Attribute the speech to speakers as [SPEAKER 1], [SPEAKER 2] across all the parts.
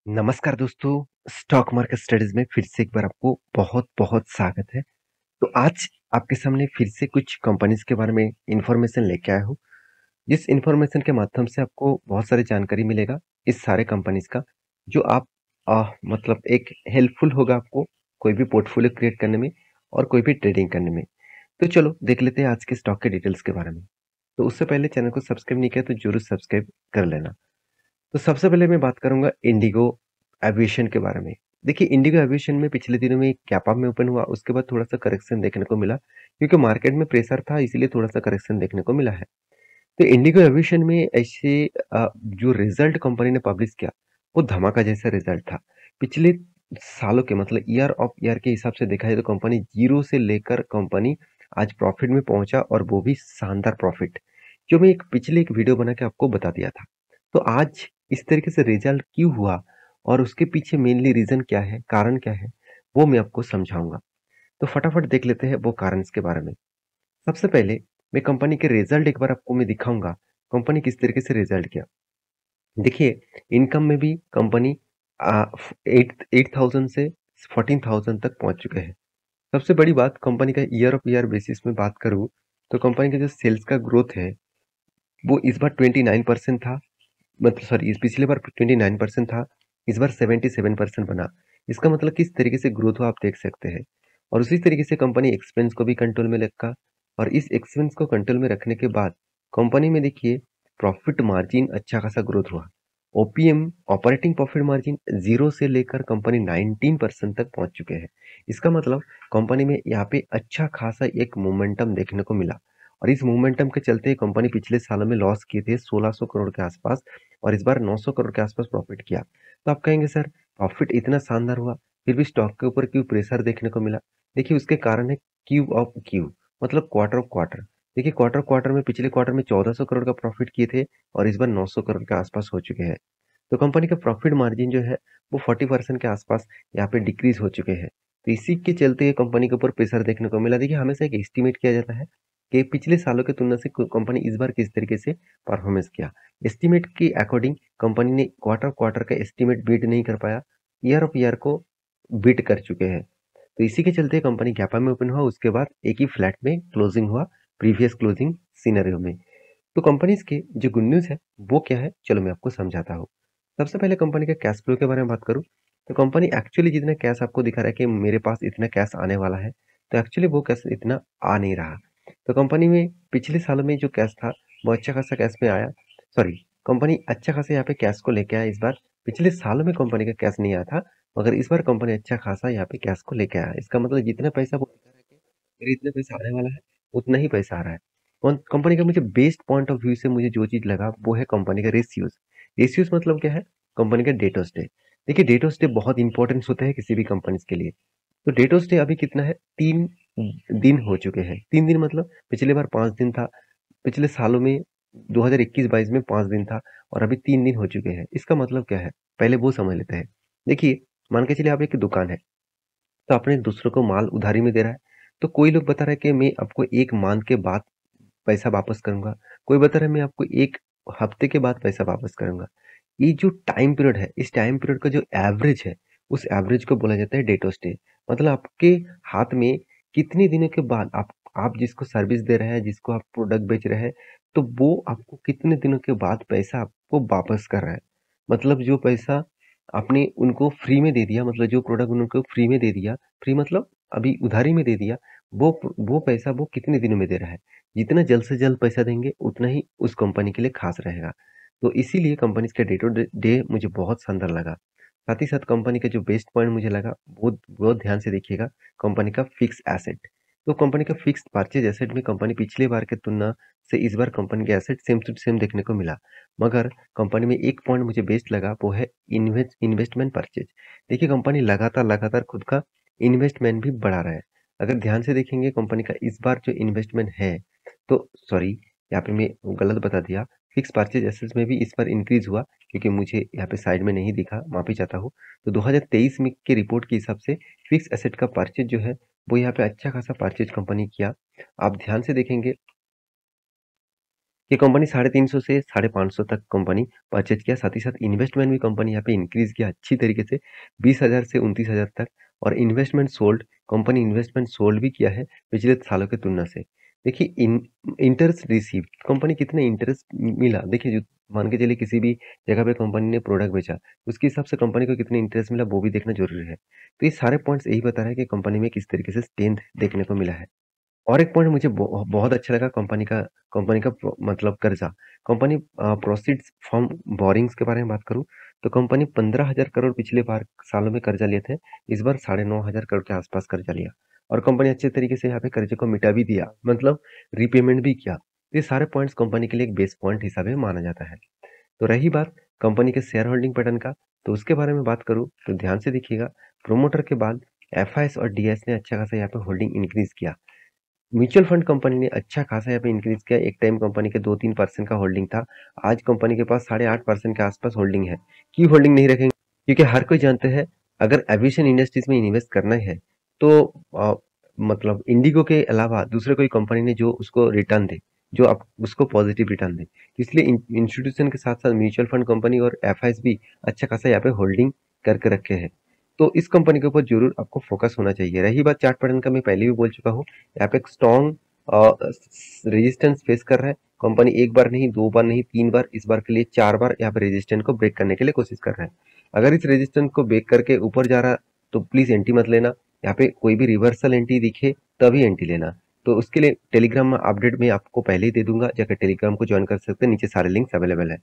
[SPEAKER 1] नमस्कार दोस्तों, stock market studies में फिर से एक बार आपको बहुत-बहुत स्वागत है। तो आज आपके सामने फिर से कुछ कंपनीज़ के बारे में इन्फॉर्मेशन लेके आया हूँ, जिस इन्फॉर्मेशन के माध्यम से आपको बहुत सारी जानकारी मिलेगा इस सारे कंपनीज़ का, जो आप मतलब एक हेल्पफुल होगा आपको कोई भी पोर्टफोलियो क्रिएट करने में और कोई भी ट्रेडिंग करने में। तो चलो देख लेते हैं आज के स्टॉक के डिटेल्स के बारे में। तो उससे पहले चैनल को सब्सक्राइब नहीं किया तो ज़रूर सब्सक्राइब कर लेना। तो सबसे पहले मैं बात करूँगा इंडिगो एविएशन के बारे में। देखिए इंडिगो एविएशन में पिछले दिनों में एक गैप अप में ओपन हुआ, उसके बाद थोड़ा-सा करेक्शन देखने को मिला, क्योंकि मार्केट में प्रेशर था इसीलिए थोड़ा-सा करेक्शन देखने को मिला है। तो इंडिगो एविएशन में ऐसे जो रिज़ल्ट कंपनी ने पब्लिश किया, वो धमाका जैसा रिज़ल्ट था। पिछले सालों के मतलब ईयर ऑफ ईयर के हिसाब से देखा जाए तो कंपनी 0 से लेकर कंपनी आज प्रॉफिट में पहुँचा और वो भी शानदार प्रॉफिट, जो मैं एक पिछले एक वीडियो बना के आपको बता दिया था। तो आज इस तरीके से रिज़ल्ट क्यों हुआ और उसके पीछे मेनली रीज़न क्या है, कारण क्या है, वो मैं आपको समझाऊँगा। तो फटाफट देख लेते हैं वो कारण इसके बारे में। सबसे पहले मैं कंपनी के रिजल्ट एक बार आपको मैं दिखाऊंगा कंपनी किस तरीके से रिजल्ट किया। देखिए इनकम में भी कंपनी एट 8,000 से 14,000 तक पहुंच चुके हैं। सबसे बड़ी बात कंपनी का ईयर ऑफ ईयर बेसिस में बात करूं तो कंपनी का जो सेल्स का ग्रोथ है वो इस बार 29% था। मतलब सॉरी इस पिछले बार 29% था, इस बार 77% बना। इसका मतलब किस तरीके से ग्रोथ हुआ आप देख सकते हैं। और उसी तरीके से कंपनी एक्सपेंस को भी कंट्रोल में रखा और इस एक्सपेंस को कंट्रोल में रखने के बाद कंपनी में देखिए प्रॉफिट मार्जिन अच्छा खासा ग्रोथ हुआ। ओपीएम ऑपरेटिंग प्रॉफिट मार्जिन 0 से लेकर कंपनी 19% तक पहुंच चुके हैं। इसका मतलब कंपनी में यहाँ पे अच्छा खासा एक मोमेंटम देखने को मिला और इस मोमेंटम के चलते कंपनी पिछले सालों में लॉस किए थे 1600 करोड़ के आसपास और इस बार 900 करोड़ के आसपास प्रॉफिट किया। तो आप कहेंगे सर प्रॉफिट इतना शानदार हुआ फिर भी स्टॉक के ऊपर क्यों प्रेशर देखने को मिला? देखिए उसके कारण है क्यू ऑफ क्यू, मतलब क्वार्टर ऑफ क्वार्टर। देखिए क्वार्टर क्वार्टर में पिछले क्वार्टर में 1400 करोड़ का प्रॉफिट किए थे और इस बार 900 करोड़ के आसपास हो चुके हैं। तो कंपनी का प्रॉफिट मार्जिन जो है वो 40% के आसपास यहाँ पे डिक्रीज हो चुके हैं। तो इसी के चलते ये कंपनी के ऊपर प्रेशर देखने को मिला। देखिए हमेशा एक एस्टिमेट किया जाता है कि पिछले सालों की तुलना से कंपनी इस बार किस तरीके से परफॉर्मेंस किया। एस्टिमेट के अकॉर्डिंग कंपनी ने क्वार्टर क्वार्टर का एस्टिमेट बीट नहीं कर पाया, ईयर ऑफ ईयर को बीट कर चुके हैं। तो इसी के चलते कंपनी गैपा में ओपन हुआ, उसके बाद एक ही फ्लैट में क्लोजिंग हुआ प्रीवियस क्लोजिंग सिनेरियो में। तो कंपनीज के जो गुड न्यूज़ है वो क्या है, चलो मैं आपको समझाता हूँ। सबसे पहले कंपनी के कैश फ्लो के बारे में बात करूँ तो कंपनी एक्चुअली जितना कैश आपको दिखा रहा है कि मेरे पास इतना कैश आने वाला है, तो एक्चुअली वो कैश इतना आ नहीं रहा। तो कंपनी में पिछले सालों में जो कैश था वो अच्छा खासा कैश में आया। सॉरी, कंपनी अच्छा खासा यहाँ पे कैश को लेके आया इस बार। पिछले सालों में कंपनी का कैश नहीं आया था, मगर इस बार कंपनी अच्छा खासा यहाँ पे कैश को लेके आया। इसका मतलब जितना पैसा वो दिखा रहा है कि मेरे इतना पैसा आने वाला है, उतना ही पैसा आ रहा है। कंपनी का मुझे बेस्ट पॉइंट ऑफ व्यू से मुझे जो चीज़ लगा वो है कंपनी का रेशियोज। रेशियोज मतलब क्या है? कंपनी का डेट ऑफ डे। देखिए डेट ऑफ डे बहुत इंपॉर्टेंस होता है किसी भी कंपनी के लिए। तो डेट ऑफ डे अभी कितना है? 3 दिन हो चुके हैं। 3 दिन मतलब पिछली बार 5 दिन था, पिछले सालों में 2021-22 में 5 दिन था और अभी 3 दिन हो चुके हैं। इसका मतलब क्या है? पहले वो समझ लेते हैं। देखिए मान के चलिए आप एक दुकान है, तो आपने दूसरों को माल उधारी में दे रहा है। तो कोई लोग बता रहा है कि मैं आपको 1 मंथ के बाद पैसा वापस करूँगा, कोई बता रहा है मैं आपको 1 हफ्ते के बाद पैसा वापस करूँगा। ये जो टाइम पीरियड है, इस टाइम पीरियड का जो एवरेज है, उस एवरेज को बोला जाता है डेट ऑफ स्टे। मतलब आपके हाथ में कितने दिनों के बाद आप जिसको सर्विस दे रहे हैं, जिसको आप प्रोडक्ट बेच रहे हैं, तो वो आपको कितने दिनों के बाद पैसा आपको वापस कर रहा है। मतलब जो पैसा आपने उनको फ्री में दे दिया, मतलब जो प्रोडक्ट उनको फ्री में दे दिया, फ्री मतलब अभी उधारी में दे दिया, वो पैसा वो कितने दिनों में दे रहा है। जितना जल्द से जल्द पैसा देंगे उतना ही उस कंपनी के लिए खास रहेगा। तो इसीलिए कंपनीज का डेट ऑफ डे मुझे बहुत शानदार लगा। साथ ही साथ कंपनी का जो बेस्ट पॉइंट मुझे लगा वो बहुत ध्यान से देखिएगा, कंपनी का फिक्स एसेट। तो कंपनी का फिक्स परचेज एसेट में कंपनी पिछले बार की तुलना से इस बार कंपनी के एसेट सेम टू सेम देखने को मिला। मगर कंपनी में एक पॉइंट मुझे बेस्ट लगा वो है इन्वेस्टमेंट परचेज। देखिए कंपनी लगातार लगातार खुद का इन्वेस्टमेंट भी बढ़ा रहा है। अगर ध्यान से देखेंगे कंपनी का इस बार जो इन्वेस्टमेंट है, तो सॉरी यहाँ पे मैं गलत बता दिया। फिक्स परचेज एसेट्स में भी इस बार इंक्रीज हुआ, क्योंकि मुझे यहाँ पे साइड में नहीं दिखा, माफी चाहता हूँ। तो 2023 में की रिपोर्ट के हिसाब से फिक्स एसेट का परचेज जो है वो यहाँ पे अच्छा खासा परचेज कंपनी किया। आप ध्यान से देखेंगे ये कंपनी 350 से 550 तक कंपनी परचेज किया। साथ ही साथ इन्वेस्टमेंट भी कंपनी यहाँ पे इंक्रीज किया अच्छी तरीके से 20,000 से 29,000 तक। और investment sold, company investment sold भी किया है पिछले सालों की तुलना से। देखिए इंटरेस्ट रिसीव, कंपनी कितने इंटरेस्ट मिला, देखिए जो मान के चलिए किसी भी जगह पे कंपनी ने प्रोडक्ट बेचा, उसके हिसाब से कंपनी को कितने इंटरेस्ट मिला वो भी देखना जरूरी है। तो ये सारे पॉइंट्स यही बता रहे हैं कि कंपनी में किस तरीके से स्ट्रेंथ देखने को मिला है। और एक पॉइंट मुझे बहुत अच्छा लगा कंपनी का मतलब कर्जा। कंपनी प्रोसीड्स फ्रॉम बोरिंग्स के बारे में बात करूं तो कंपनी 15,000 करोड़ पिछले बार सालों में कर्जा लिए थे। इस बार 9,500 करोड़ के आसपास कर्जा लिया और कंपनी अच्छे तरीके से यहाँ पे कर्जे को मिटा भी दिया, मतलब रीपेमेंट भी किया। तो ये सारे पॉइंट्स कंपनी के लिए एक बेस पॉइंट हिसाब से माना जाता है। तो रही बात कंपनी के शेयर होल्डिंग पैटर्न का, तो उसके बारे में बात करूं तो ध्यान से देखिएगा। प्रोमोटर के बाद एफआईएस और डीएस ने अच्छा खासा यहाँ पे होल्डिंग इंक्रीज किया। म्यूचुअल फंड कंपनी ने अच्छा खासा यहाँ पे इंक्रीज किया। एक टाइम कंपनी के 2-3% का होल्डिंग था, आज कंपनी के पास 8.5% के आसपास होल्डिंग है। क्यों होल्डिंग नहीं रखेंगे? क्योंकि हर कोई जानते हैं अगर एविएशन इंडस्ट्रीज में इन्वेस्ट करना है तो मतलब इंडिगो के अलावा दूसरे कोई कंपनी ने जो उसको रिटर्न दे, जो आप उसको पॉजिटिव रिटर्न दे। इसलिए इंस्टीट्यूशन के साथ साथ म्यूचुअल फंड कंपनी और एफआईएस भी अच्छा खासा यहाँ पे होल्डिंग करके रखे हैं। तो इस कंपनी के ऊपर जरूर आपको फोकस होना चाहिए। रही बात चार्ट पैटर्न का, मैं पहले भी बोल चुका हूँ, यहाँ पे एक स्ट्रॉन्ग रेजिस्टेंस फेस कर रहा है। कंपनी एक बार नहीं, दो बार नहीं, 3 बार, इस बार के लिए 4 बार यहाँ पे रेजिस्टेंस को ब्रेक करने के लिए कोशिश कर रहा है। अगर इस रेजिस्टेंस को ब्रेक करके ऊपर जा रहा तो प्लीज एंट्री मत लेना। यहाँ पे कोई भी रिवर्सल एंट्री दिखे तभी एंट्री लेना। तो उसके लिए टेलीग्राम में अपडेट मैं आपको पहले ही दे दूंगा, जाकर टेलीग्राम को ज्वाइन कर सकते हैं, नीचे सारे लिंक्स अवेलेबल है।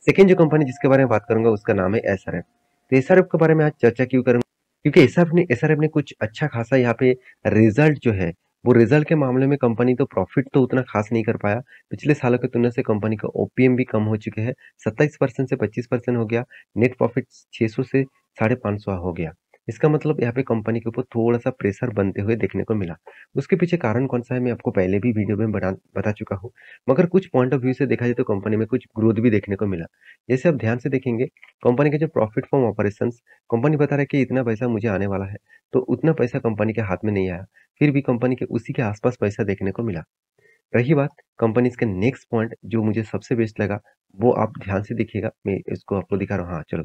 [SPEAKER 1] सेकेंड जो कंपनी जिसके बारे में बात करूंगा उसका नाम है एसआरएफ। तो एसआरएफ के बारे में आज चर्चा क्यों करूंगा, क्योंकि एसआरएफ ने कुछ अच्छा खासा यहाँ पे रिजल्ट जो है, वो रिजल्ट के मामले में कंपनी तो प्रॉफिट तो उतना खास नहीं कर पाया। पिछले सालों की तुलना से कंपनी का ओपीएम भी कम हो चुके हैं, 27% से 25% हो गया। नेट प्रॉफिट 600 से 550 हो गया। इसका मतलब यहाँ पे कंपनी के ऊपर थोड़ा सा प्रेशर बनते हुए देखने को मिला। उसके पीछे कारण कौन सा है मैं आपको पहले भी वीडियो में बता चुका हूँ। मगर कुछ पॉइंट ऑफ व्यू से देखा जाए तो कंपनी में कुछ ग्रोथ भी देखने को मिला। जैसे आप ध्यान से देखेंगे, कंपनी के जो प्रॉफिट फ्रॉम ऑपरेशंस, कंपनी बता रहा है कि इतना पैसा मुझे आने वाला है, तो उतना पैसा कंपनी के हाथ में नहीं आया, फिर भी कंपनी के उसी के आसपास पैसा देखने को मिला। रही बात कंपनी के नेक्स्ट पॉइंट जो मुझे सबसे बेस्ट लगा, वो आप ध्यान से देखिएगा, मैं इसको आपको दिखा रहा हूँ। हाँ चलो,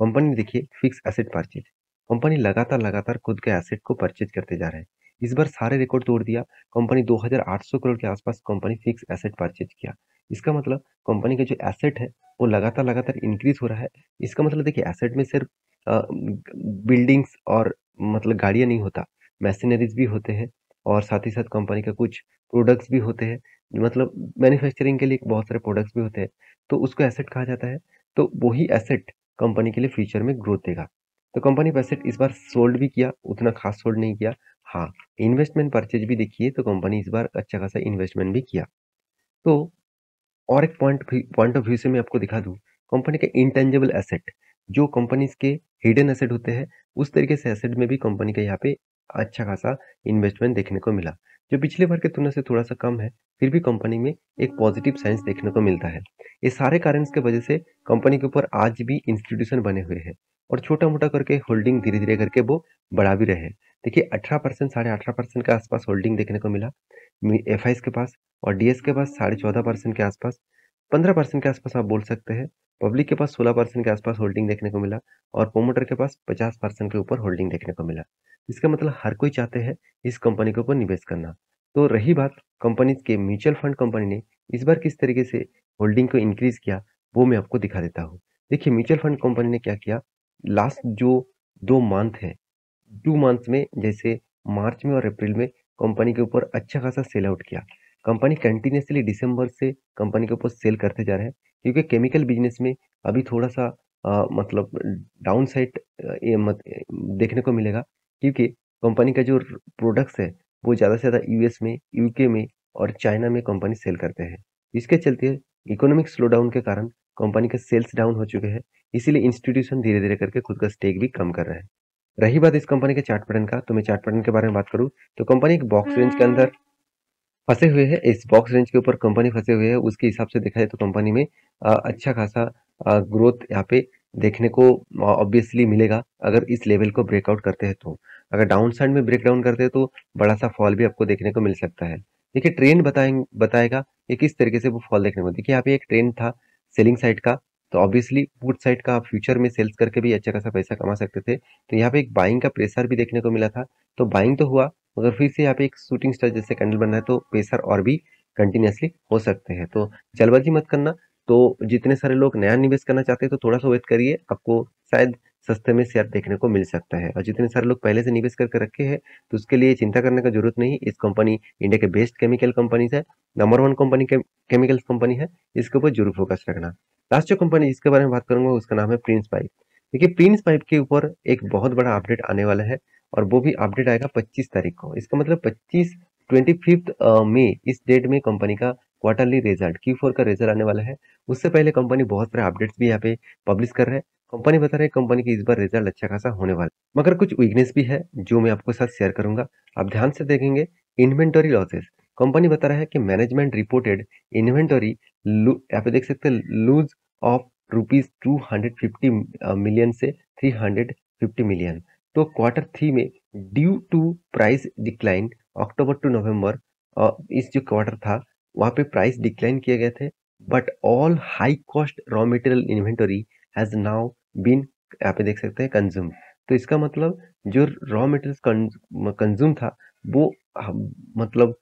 [SPEAKER 1] कंपनी देखिए फिक्स एसेट परचेज। कंपनी लगातार लगातार खुद के एसेट को परचेज करते जा रहे हैं। इस बार सारे रिकॉर्ड तोड़ दिया। कंपनी 2,800 करोड़ के आसपास कंपनी फिक्स एसेट परचेज किया। इसका मतलब कंपनी का जो एसेट है वो लगातार लगातार इंक्रीज हो रहा है। इसका मतलब देखिए एसेट में सिर्फ बिल्डिंग्स और मतलब गाड़ियां नहीं होता, मशीनरीज भी होते हैं और साथ ही साथ कंपनी का कुछ प्रोडक्ट्स भी होते हैं, मतलब मैन्युफैक्चरिंग के लिए बहुत सारे प्रोडक्ट्स भी होते हैं, तो उसको एसेट कहा जाता है। तो वही एसेट कंपनी के लिए फ्यूचर में ग्रोथ देगा। तो कंपनी का एसेट इस बार सोल्ड भी किया, उतना खास सोल्ड नहीं किया। हाँ, इन्वेस्टमेंट परचेज भी देखिए तो कंपनी इस बार अच्छा खासा इन्वेस्टमेंट भी किया। तो और एक पॉइंट ऑफ व्यू से मैं आपको दिखा दूं, कंपनी के इंटेंजिबल एसेट, जो कंपनी के हिडन एसेट होते हैं, उस तरीके से एसेट में भी कंपनी का यहाँ पे अच्छा खासा इन्वेस्टमेंट देखने को मिला, जो पिछले बार की तुलना से थोड़ा सा कम है, फिर भी कंपनी में एक पॉजिटिव साइंस देखने को मिलता है। ये सारे कारण की वजह से कंपनी के ऊपर आज भी इंस्टीट्यूशन बने हुए हैं और छोटा मोटा करके होल्डिंग धीरे धीरे करके वो बढ़ा भी रहे हैं। देखिए 18%, 18.5% के आसपास होल्डिंग देखने को मिला एफआईएस के पास, और डीएस के पास 14.5% के आसपास, 15% के आसपास आप बोल सकते हैं। पब्लिक के पास 16% के आसपास होल्डिंग देखने को मिला और प्रोमोटर के पास 50% के ऊपर होल्डिंग देखने को मिला। इसका मतलब हर कोई चाहते हैं इस कंपनी के ऊपर निवेश करना। तो रही बात कंपनी के म्यूचुअल फंड कंपनी ने इस बार किस तरीके से होल्डिंग को इंक्रीज किया, वो मैं आपको दिखा देता हूँ। देखिए म्यूचुअल फंड कंपनी ने क्या किया, लास्ट जो 2 मंथ है, 2 मंथ्स में जैसे मार्च में और अप्रैल में कंपनी के ऊपर अच्छा खासा सेल आउट किया। कंपनी कंटिन्यूसली दिसंबर से कंपनी के ऊपर सेल करते जा रहे हैं, क्योंकि केमिकल बिजनेस में अभी थोड़ा सा मतलब डाउन साइड देखने को मिलेगा, क्योंकि कंपनी का जो प्रोडक्ट्स है वो ज़्यादा से ज़्यादा यूएस में, यूके में और चाइना में कंपनी सेल करते हैं। इसके चलते इकोनॉमिक स्लो डाउन के कारण कंपनी के सेल्स डाउन हो चुके हैं, इसीलिए इंस्टीट्यूशन धीरे धीरे करके खुद का स्टेक भी कम कर रहे हैं। रही बात इस कंपनी के चार्ट पैटर्न का, तो मैं चार्ट पैटर्न के बारे में बात करूं तो कंपनी एक बॉक्स रेंज के अंदर फंसे हुए हैं। इस बॉक्स रेंज के ऊपर कंपनी फंसे हुए है, उसके हिसाब से देखा जाए तो कंपनी में अच्छा खासा ग्रोथ यहाँ पे देखने को ऑब्वियसली मिलेगा, अगर इस लेवल को ब्रेकआउट करते हैं तो। अगर डाउन साइड में ब्रेक डाउन करते हैं तो बड़ा सा फॉल भी आपको देखने को मिल सकता है। देखिए ट्रेंड बताएगा कि किस तरीके से वो फॉल देखने को। देखिए यहाँ पे एक ट्रेंड था सेलिंग साइड का, तो ऑब्वियसली पुट साइड का आप फ्यूचर में सेल्स करके भी अच्छा खासा पैसा कमा सकते थे। तो यहाँ पे एक बाइंग का प्रेशर भी देखने को मिला था, तो बाइंग तो हुआ, मगर फिर से यहाँ पे एक शूटिंग स्टार जैसे कैंडल बन रहा है, तो प्रेशर और भी कंटिन्यूअसली हो सकते हैं। तो जल्दबाजी मत करना। तो जितने सारे लोग नया निवेश करना चाहते हैं तो थोड़ा सा वेट करिए, आपको शायद सस्ते में शेयर देखने को मिल सकता है। और जितने सारे लोग पहले से निवेश करके रखे हैं तो उसके लिए चिंता करने का जरूरत नहीं। इस कंपनी इंडिया के बेस्ट केमिकल कंपनीज है, number one company chemicals company है, इसके ऊपर जरूर फोकस रखना। लास्ट जो कंपनी जिसके बारे में बात करूंगा उसका नाम है प्रिंस पाइप। देखिए प्रिंस पाइप के ऊपर एक बहुत बड़ा अपडेट आने वाला है, और वो भी अपडेट आएगा 25 तारीख को। इसका मतलब 25 मई इस डेट में कंपनी का क्वार्टरली रिजल्ट Q4 का रिजल्ट आने वाला है। उससे पहले कंपनी बहुत सारे अपडेट्स भी यहाँ पे पब्लिश कर रहे हैं। कंपनी बता रहे हैं कंपनी की इस बार रिजल्ट अच्छा खासा होने वाला है, मगर कुछ वीकनेस भी है जो मैं आपके साथ शेयर करूंगा। आप ध्यान से देखेंगे। इन्वेंटरी लॉसेस, कंपनी बता रहा है कि मैनेजमेंट रिपोर्टेड इन्वेंटरी, यहाँ पे देख सकते हैं, लूज ऑफ ₹250 मिलियन से 350 मिलियन। तो Q3 में due to price decline October to November, इस जो क्वार्टर था वहां पे प्राइस डिक्लाइन किए गए थे, but all high cost raw material inventory has now been, यहाँ पे देख सकते हैं, कंज्यूम। तो इसका मतलब जो रॉ मटेरियल कंज्यूम था वो मतलब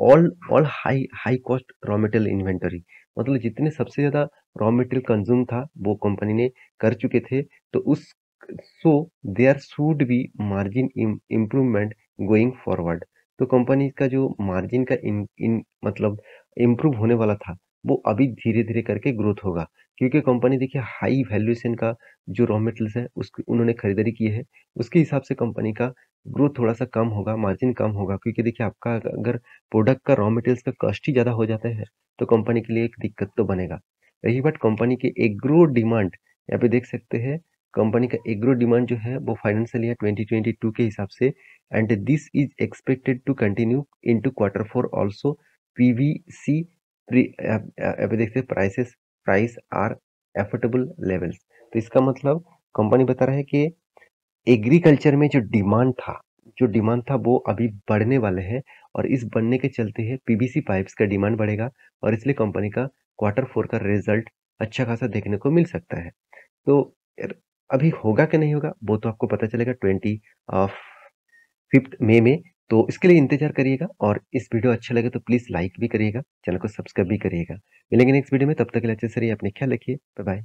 [SPEAKER 1] all all high high cost raw material inventory, मतलब जितने सबसे ज्यादा रॉ मटेरियल कंज्यूम था वो कंपनी ने कर चुके थे। तो उस so there should be margin improvement going forward. तो कंपनी का जो मार्जिन का इन इन मतलब इम्प्रूव होने वाला था वो अभी धीरे धीरे करके ग्रोथ होगा, क्योंकि कंपनी देखिए हाई वैल्यूएशन का जो रॉ मटेरियल्स है उसकी उन्होंने खरीदारी की है, उसके हिसाब से कंपनी का ग्रोथ थोड़ा सा कम होगा, मार्जिन कम होगा। क्योंकि देखिए आपका अगर प्रोडक्ट का रॉ मटेरियल्स का कॉस्ट ही ज्यादा हो जाता है तो कंपनी के लिए एक दिक्कत तो बनेगा। रही बात कंपनी के एग्रो डिमांड, यहाँ पे देख सकते हैं कंपनी का एग्रो डिमांड जो है वो फाइनेंशियल ईयर 2022 के हिसाब से, and this is expected to continue into Q4 also. PVC, यहाँ पे देखते हैं प्राइस आर एफोर्डेबल लेवल्स। तो इसका मतलब कंपनी बता रहा है कि एग्रीकल्चर में जो डिमांड था वो अभी बढ़ने वाले हैं, और इस बढ़ने के चलते है पीवीसी पाइप्स का डिमांड बढ़ेगा, और इसलिए कंपनी का Q4 का रिजल्ट अच्छा खासा देखने को मिल सकता है। तो यार, अभी होगा कि नहीं होगा वो तो आपको पता चलेगा 25 मई में। तो इसके लिए इंतजार करिएगा, और इस वीडियो अच्छा लगे तो प्लीज लाइक भी करिएगा, चैनल को सब्सक्राइब भी करिएगा। मिलेंगे नेक्स्ट वीडियो में, तब तक के लिए अच्छे से रहिए, अपने ख्याल रखिए, बाय बाय।